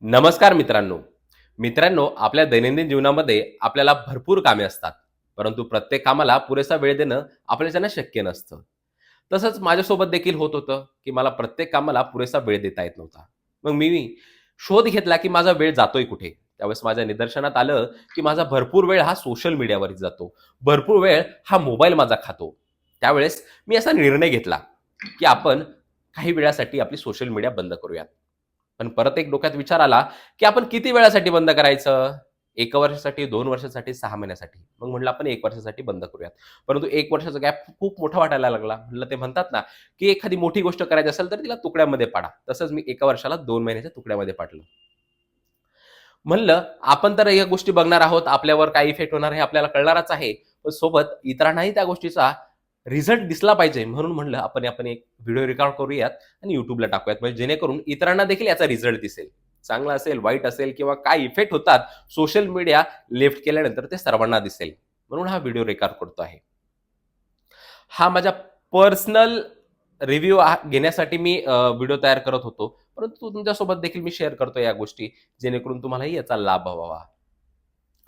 नमस्कार मित्रांनो. मित्रांनो, आपल्या दैनंदिन जीवनामध्ये आपल्याला भरपूर कामे असतात. परंतु प्रत्येक कामाला पुरेसा वेळ देणं आपल्याच्यानं शक्य नसतं. तसंच माझ्यासोबत देखील होत होतं, की मला प्रत्येक कामाला पुरेसा वेळ देता येत नव्हता. मग मी शोध घेतला, की माझा वेळ जातोय कुठे? त्यावेळेस माझ्या निदर्शनात आलं, की माझा भरपूर वेळ हा सोशल मीडियावरती जातो. भरपूर वेळ हा मोबाईल माझा खातो. त्यावेळेस मी असा निर्णय घेतला, की आपण काही वेळासाठी आपली सोशल मीडिया बंद करूयात. पण परत एक डोक्यात विचार आला, की आपण किती वेळासाठी बंद करायचं? 1 वर्षासाठी, 2 वर्षासाठी, 6 महिन्यासाठी. मग म्हटलं आपण 1 वर्षासाठी बंद करूयात. परंतु 1 वर्षाचा गॅप खूप मोठा वाटायला लागला. म्हटलं ते म्हणतात ना, की एखादी मोठी गोष्ट करायची असेल तर तिला तुकड्यामध्ये पाडा. तसंच मी 1 वर्षाला 2 महिन्याच्या तुकड्यामध्ये पाडलं. म्हणलं आपण तर या गोष्टी बघणार आहोत, आपल्यावर काय इफेक्ट होणार हे आपल्याला कळणारच आहे. पण सोबत इतरांनाही त्या गोष्टीचा रिझल्ट दिसला पाहिजे म्हणून म्हणलं आपण एक व्हिडिओ रेकॉर्ड करूयात आणि YouTubeला टाकूयात. म्हणजे जेणेकरून इतरांना देखील याचा रिझल्ट दिसेल. चांगला असेल, वाईट असेल किंवा काय इफेक्ट होतात सोशल मीडिया लेफ्ट केल्यानंतर ते सर्वांना दिसेल. म्हणून हा व्हिडिओ रेकॉर्ड करतो आहे. हा माझ्या पर्सनल रिव्ह्यू घेण्यासाठी मी व्हिडिओ तयार करत होतो. परंतु तुमच्यासोबत देखील मी शेअर करतो या गोष्टी, जेणेकरून तुम्हालाही याचा लाभ व्हावा.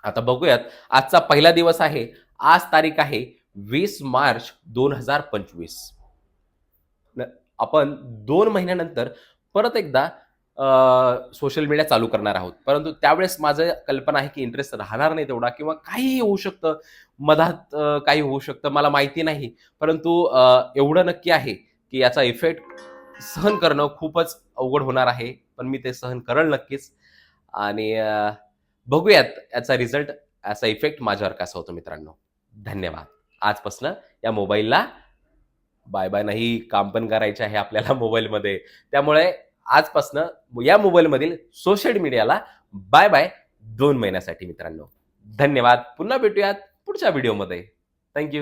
आता बघूयात, आजचा पहिला दिवस आहे. आज तारीख आहे 20 मार्च 2025. न आपण 2 महिन्यानंतर परत एकदा सोशल मीडिया चालू करणार आहोत. परंतु त्यावेळेस माझं कल्पना आहे, की इंटरेस्ट राहणार नाही तेवढा किंवा काहीही होऊ शकतं. मधात काही होऊ शकतं, मला माहिती नाही. परंतु एवढं नक्की आहे, की याचा इफेक्ट सहन करणं खूपच अवघड होणार आहे. पण मी ते सहन करेल नक्कीच आणि बघूयात याचा रिझल्ट, याचा इफेक्ट माझ्यावर कसा होतो मित्रांनो. धन्यवाद. आजपासनं या मोबाईलला बाय-बाय नाही, काम पण करायचे आहे आपल्याला मोबाईलमध्ये. त्यामुळे आजपासनं या मोबाईलमधील सोशल मीडियाला बाय-बाय 2 महिन्यासाठी मित्रांनो. धन्यवाद. पुन्हा भेटूयात पुढच्या व्हिडिओमध्ये. थँक